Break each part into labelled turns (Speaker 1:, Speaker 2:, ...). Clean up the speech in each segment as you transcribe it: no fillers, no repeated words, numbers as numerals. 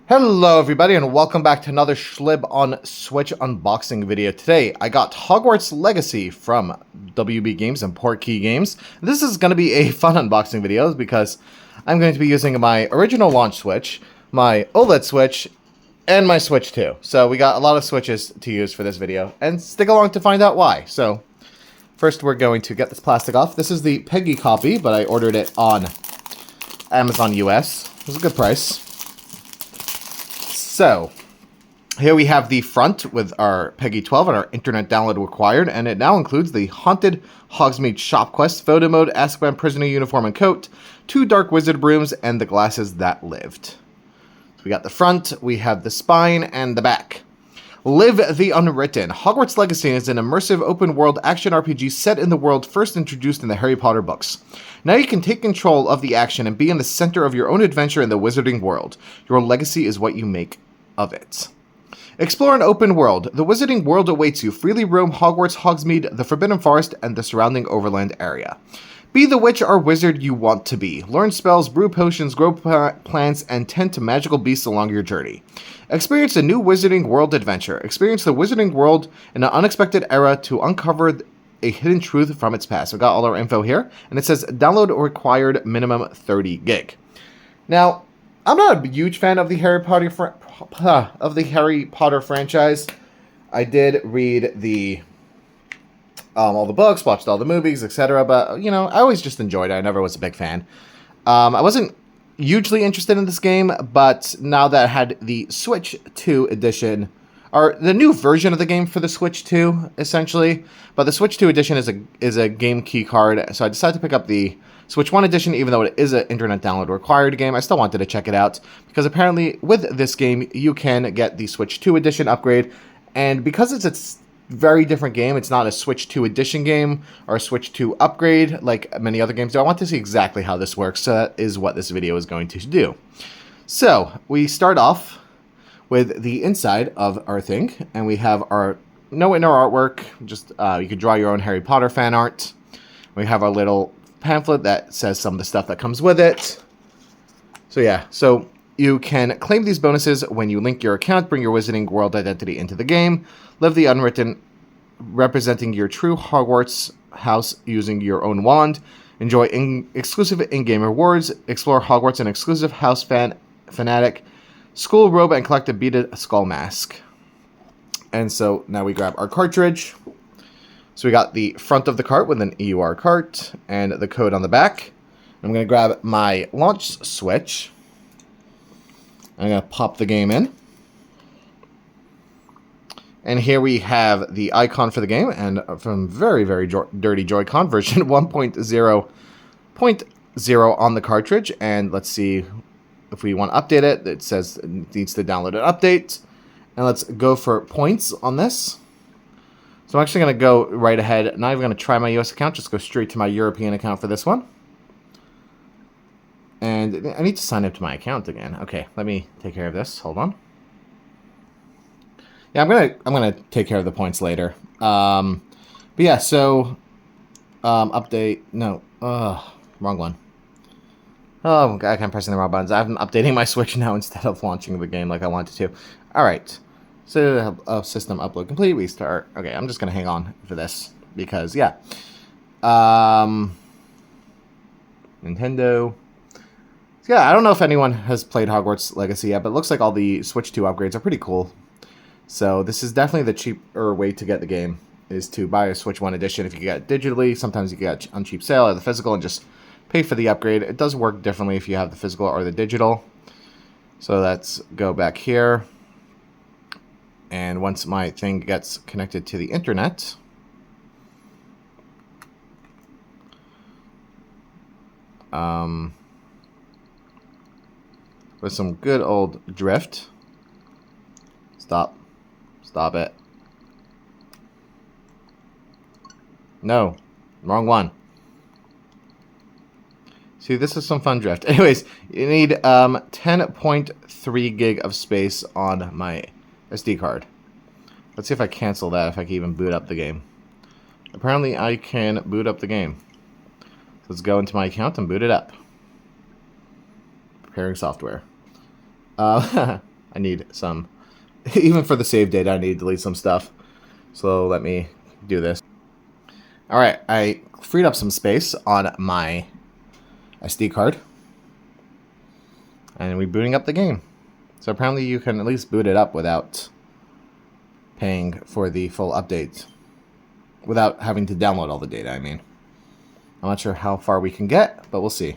Speaker 1: Hello everybody and welcome back to another Schlib on Switch unboxing video. Today I got Hogwarts Legacy from WB Games and Portkey Games. This is going to be a fun unboxing video because I'm going to be using my original launch Switch, my OLED Switch, and my Switch 2. So we got a lot of Switches to use for this video, and stick along to find out why. So first we're going to get this plastic off. This is the Peggy copy, but I ordered it on Amazon US. It was a good price. So, here we have the front with our Peggy 12 and our internet download required, and it now includes the Haunted Hogsmeade Shop Quest, Photo Mode, Azkaban Prisoner Uniform and Coat, 2 Dark Wizard Brooms, and the Glasses That Lived. So we got the front, we have the spine, and the back. Live the Unwritten. Hogwarts Legacy is an immersive open-world action RPG set in the world first introduced in the Harry Potter books. Now you can take control of the action and be in the center of your own adventure in the wizarding world. Your legacy is what you make of it. Explore an open world. The wizarding world awaits you. Freely roam Hogwarts, Hogsmeade, the Forbidden Forest, and the surrounding overland area. Be the witch or wizard you want to be. Learn spells, brew potions, grow plants, and tend to magical beasts along your journey. Experience a new wizarding world adventure. Experience the wizarding world in an unexpected era to uncover a hidden truth from its past. We've got all our info here, and it says download required minimum 30 gig. Now, I'm not a huge fan of the Harry Potter franchise. I did read the all the books, watched all the movies, etc. But you know, I always just enjoyed it. I never was a big fan. I wasn't hugely interested in this game, but now that I had the Switch 2 edition, or the new version of the game for the Switch 2, essentially. But the Switch 2 edition is a game key card, so I decided to pick up the Switch 1 edition, even though it is an internet download required game. I still wanted to check it out, because apparently with this game, you can get the Switch 2 edition upgrade, and because it's a very different game, it's not a Switch 2 edition game, or a Switch 2 upgrade, like many other games do. I want to see exactly how this works, so that is what this video is going to do. So, we start off with the inside of our thing, and we have our no inner artwork, just you can draw your own Harry Potter fan art. We have our little pamphlet that says some of the stuff that comes with it. So yeah, so you can claim these bonuses when you link your account, bring your wizarding world identity into the game, live the unwritten, representing your true Hogwarts house using your own wand, enjoy exclusive in-game rewards, explore Hogwarts in exclusive house fanatic, school robe, and collect a beaded skull mask. And so now we grab our cartridge. So we got the front of the cart with an EUR cart and the code on the back. I'm going to grab my launch switch. I'm going to pop the game in. And here we have the icon for the game, and from very, very dirty Joy-Con version 1.0.0 on the cartridge. And let's see if we want to update it. It says it needs to download an update. And let's go for points on this. So I'm actually going to go right ahead. Not even going to try my US account. Just go straight to my European account for this one. And I need to sign up to my account again. Okay, let me take care of this. Hold on. Yeah, I'm gonna take care of the points later. But yeah, so update. No, wrong one. Oh, I kept pressing the wrong buttons. I'm updating my Switch now instead of launching the game like I wanted to. All right. So system upload complete. Restart. Okay, I'm just gonna hang on for this because yeah. Nintendo. So, yeah, I don't know if anyone has played Hogwarts Legacy yet, but it looks like all the Switch 2 upgrades are pretty cool. So this is definitely the cheaper way to get the game, is to buy a Switch 1 edition if you get it digitally. Sometimes you get it on cheap sale or the physical and just pay for the upgrade. It does work differently if you have the physical or the digital. So let's go back here. And once my thing gets connected to the internet, with some good old drift. Stop it. No, wrong one. See, this is some fun drift. Anyways, you need 10.3 gig of space on my SD card. Let's see if I cancel that, if I can even boot up the game. Apparently I can boot up the game. So let's go into my account and boot it up. Preparing software. I need some, even for the save data, I need to delete some stuff. So let me do this. All right, I freed up some space on my SD card. And we're booting up the game. So apparently you can at least boot it up without paying for the full update. Without having to download all the data, I mean. I'm not sure how far we can get, but we'll see.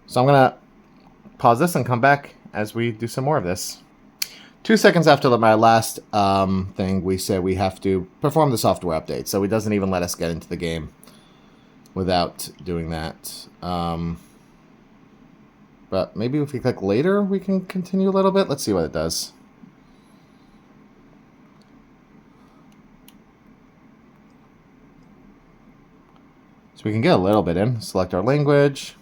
Speaker 1: So I'm going to pause this and come back as we do some more of this. 2 seconds after my last thing, we said we have to perform the software update. So it doesn't even let us get into the game without doing that. But maybe if we click later, we can continue a little bit. Let's see what it does. So we can get a little bit in. Select our language.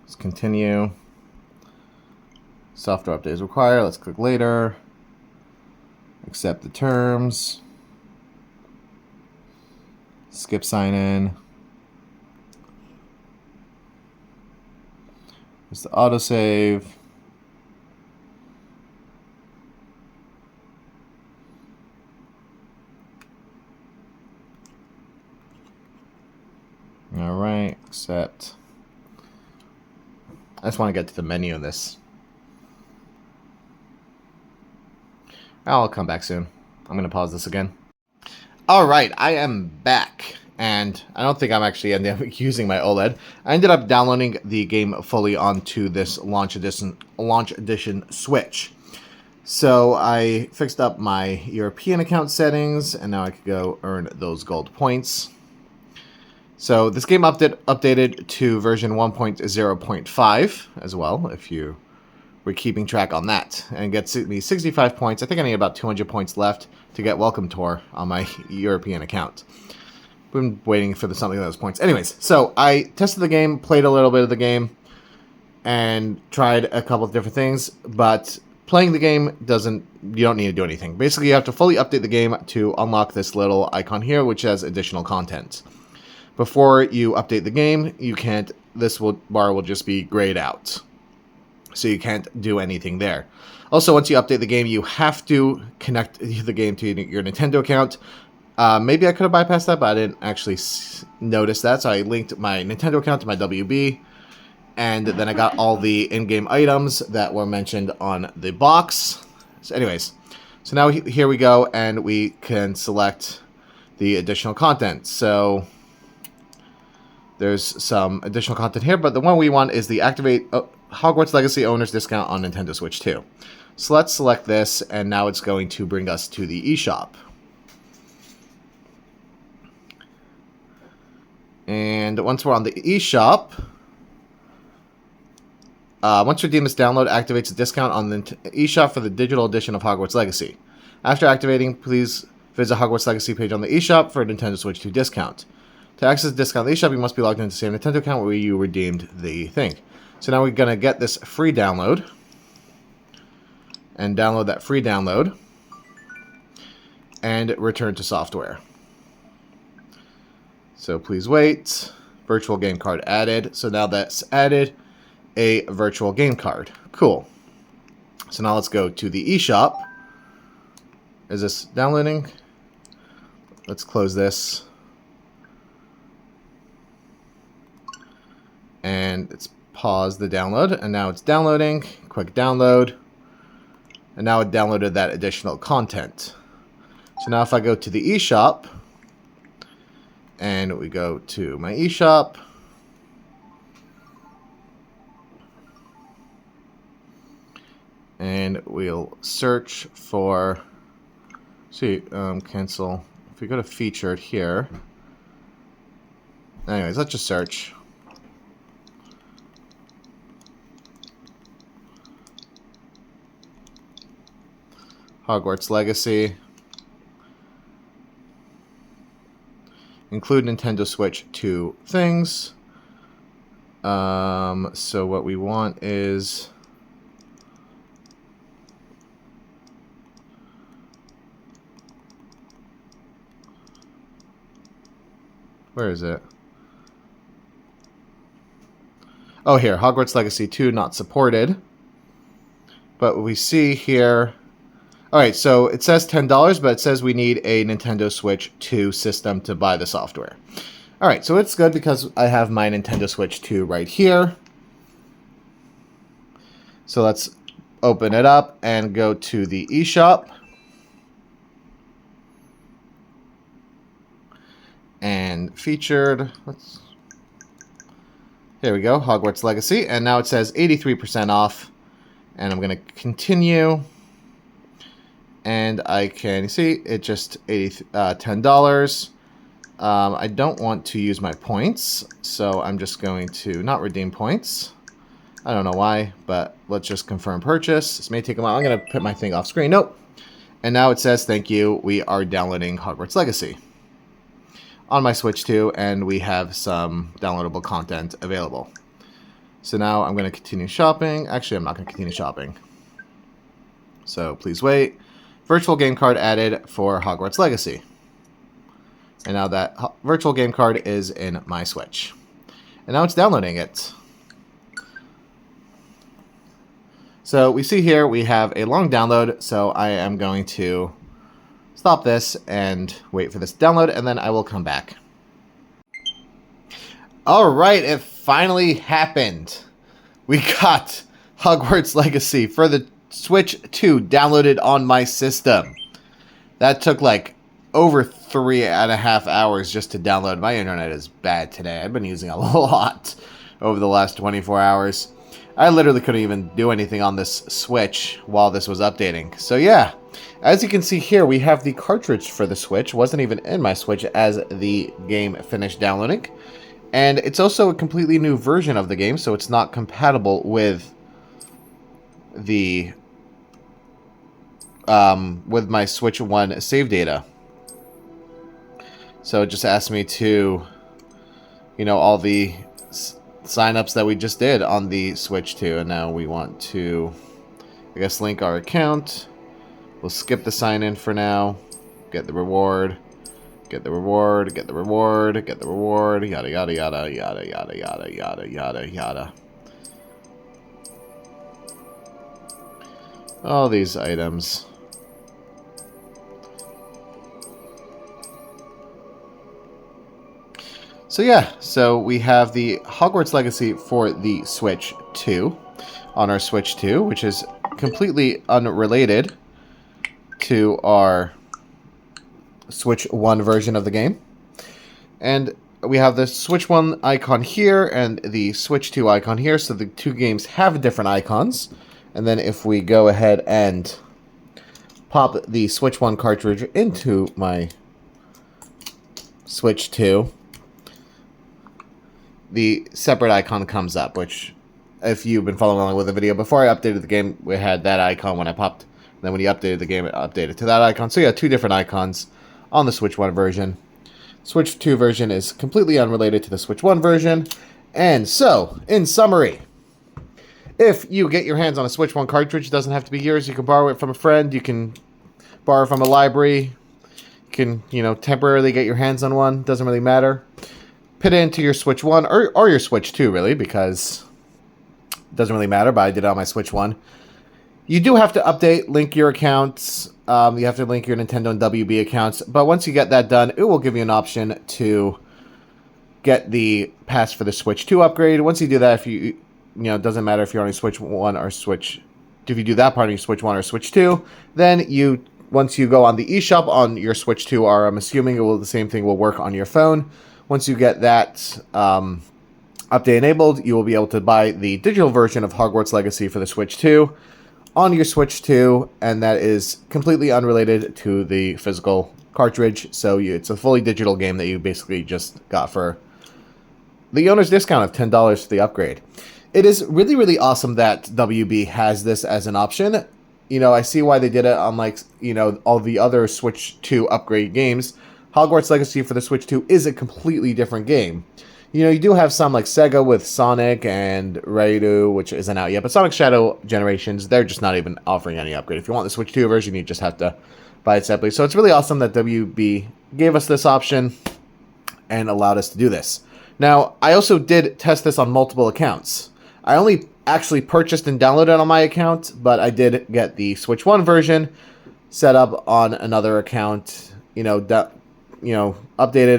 Speaker 1: Let's continue. Software update is required. Let's click later. Accept the terms. Skip sign in. There's the autosave. All right, accept. I just want to get to the menu of this. I'll come back soon. I'm going to pause this again. All right, I am back. And I don't think I'm actually ending up using my OLED. I ended up downloading the game fully onto this launch edition Switch. So I fixed up my European account settings, and now I could go earn those gold points. So this game updated to version 1.0.5 as well, if you were keeping track on that. And gets me 65 points. I think I need about 200 points left to get Welcome Tour on my European account. Been waiting for something of those points. Anyways, so I tested the game, played a little bit of the game, and tried a couple of different things, but playing the game you don't need to do anything. Basically, you have to fully update the game to unlock this little icon here, which has additional content. Before you update the game, this bar will just be grayed out. So you can't do anything there. Also, once you update the game, you have to connect the game to your Nintendo account. Maybe I could have bypassed that, but I didn't actually notice that. So I linked my Nintendo account to my WB. And then I got all the in-game items that were mentioned on the box. So anyways, so now here we go, and we can select the additional content. So there's some additional content here, but the one we want is the Activate Hogwarts Legacy Owner's Discount on Nintendo Switch 2. So let's select this, and now it's going to bring us to the eShop. And once we're on the eShop, once you redeem this download, activates a discount on the eShop for the digital edition of Hogwarts Legacy. After activating, please visit Hogwarts Legacy page on the eShop for a Nintendo Switch 2 discount. To access the discount on the eShop, you must be logged into the same Nintendo account where you redeemed the thing. So now we're going to get this free download. And download that free download. And return to software. So please wait. Virtual game card added. So now that's added a virtual game card. Cool. So now let's go to the eShop. Is this downloading? Let's close this. And it's paused the download. And now it's downloading. Quick download. And now it downloaded that additional content. So now if I go to the eShop, and we go to my eShop, and we'll search for, cancel. If we go to featured here, anyways, let's just search. Hogwarts Legacy. Include Nintendo Switch 2 things. So what we want is, where is it? Oh, here, Hogwarts Legacy 2 not supported. But we see here... Alright, so it says $10, but it says we need a Nintendo Switch 2 system to buy the software. Alright, so it's good because I have my Nintendo Switch 2 right here. So let's open it up and go to the eShop. And featured... Here we go, Hogwarts Legacy. And now it says 83% off. And I'm going to continue. And I can see it just $10. I don't want to use my points, so I'm just going to not redeem points. I don't know why, but let's just confirm purchase. This may take a while. I'm going to put my thing off screen. Nope. And now it says, thank you. We are downloading Hogwarts Legacy on my Switch 2, and we have some downloadable content available. So now I'm going to continue shopping. Actually, I'm not going to continue shopping. So please wait. Virtual game card added for Hogwarts Legacy. And now that virtual game card is in my Switch. And now it's downloading it. So we see here we have a long download, so I am going to stop this and wait for this to download, and then I will come back. Alright, it finally happened. We got Hogwarts Legacy for the Switch 2 downloaded on my system. That took like over 3.5 hours just to download. My internet is bad today. I've been using a lot over the last 24 hours. I literally couldn't even do anything on this Switch while this was updating. So yeah, as you can see here, we have the cartridge for the Switch. It wasn't even in my Switch as the game finished downloading. And it's also a completely new version of the game, so it's not compatible with the with my Switch 1 save data. So it just asked me to, you know, all the signups that we just did on the Switch 2, and now we want to, I guess, link our account. We'll skip the sign in for now. Get the reward. Get the reward. Get the reward. Get the reward. Yada yada yada yada yada yada yada yada yada. All these items. So yeah, so we have the Hogwarts Legacy for the Switch 2 on our Switch 2, which is completely unrelated to our Switch 1 version of the game. And we have the Switch 1 icon here and the Switch 2 icon here, so the two games have different icons. And then if we go ahead and pop the Switch 1 cartridge into my Switch 2, the separate icon comes up, which, if you've been following along with the video, before I updated the game, we had that icon when I popped. Then when you updated the game, it updated to that icon. So yeah, two different icons on the Switch 1 version. Switch 2 version is completely unrelated to the Switch 1 version. And so, in summary, if you get your hands on a Switch 1 cartridge, it doesn't have to be yours. You can borrow it from a friend. You can borrow from a library. You can, you know, temporarily get your hands on one. Doesn't really matter. Put it into your Switch 1 or your Switch 2, really, because it doesn't really matter, but I did it on my Switch 1. You do have to update, link your accounts. You have to link your Nintendo and WB accounts. But once you get that done, it will give you an option to get the pass for the Switch 2 upgrade. Once you do that, if you know, it doesn't matter if you're on a Switch 1 or Switch. If you do that part on your Switch 1 or Switch 2, then once you go on the eShop on your Switch 2, or I'm assuming the same thing will work on your phone. Once you get that update enabled, you will be able to buy the digital version of Hogwarts Legacy for the Switch 2 on your Switch 2, and that is completely unrelated to the physical cartridge. So it's a fully digital game that you basically just got for the owner's discount of $10 for the upgrade. It is really, really awesome that WB has this as an option. You know, I see why they did it on, like, you know, all the other Switch 2 upgrade games. Hogwarts Legacy for the Switch 2 is a completely different game. You know, you do have some like Sega with Sonic and Raidu, which isn't out yet, but Sonic Shadow Generations, they're just not even offering any upgrade. If you want the Switch 2 version, you just have to buy it separately. So it's really awesome that WB gave us this option and allowed us to do this. Now, I also did test this on multiple accounts. I only actually purchased and downloaded it on my account, but I did get the Switch 1 version set up on another account, updated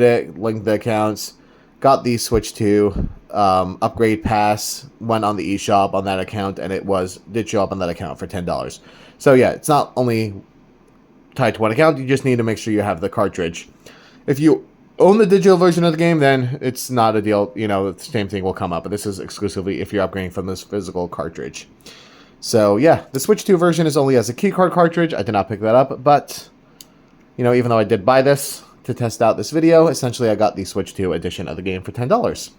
Speaker 1: it, linked the accounts, got the Switch 2 upgrade pass, went on the eShop on that account, and did show up on that account for $10. So yeah, it's not only tied to one account, you just need to make sure you have the cartridge. If you own the digital version of the game, then it's not a deal, the same thing will come up, but this is exclusively if you're upgrading from this physical cartridge. So yeah, the Switch 2 version is only as a keycard cartridge. I did not pick that up, but even though I did buy this to test out this video, essentially I got the Switch 2 edition of the game for $10.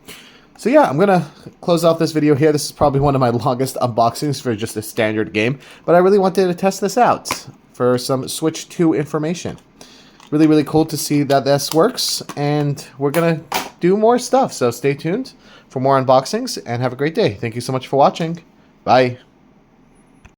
Speaker 1: So yeah, I'm going to close off this video here. This is probably one of my longest unboxings for just a standard game, but I really wanted to test this out for some Switch 2 information. Really, really cool to see that this works, and we're going to do more stuff. So stay tuned for more unboxings, and have a great day. Thank you so much for watching. Bye.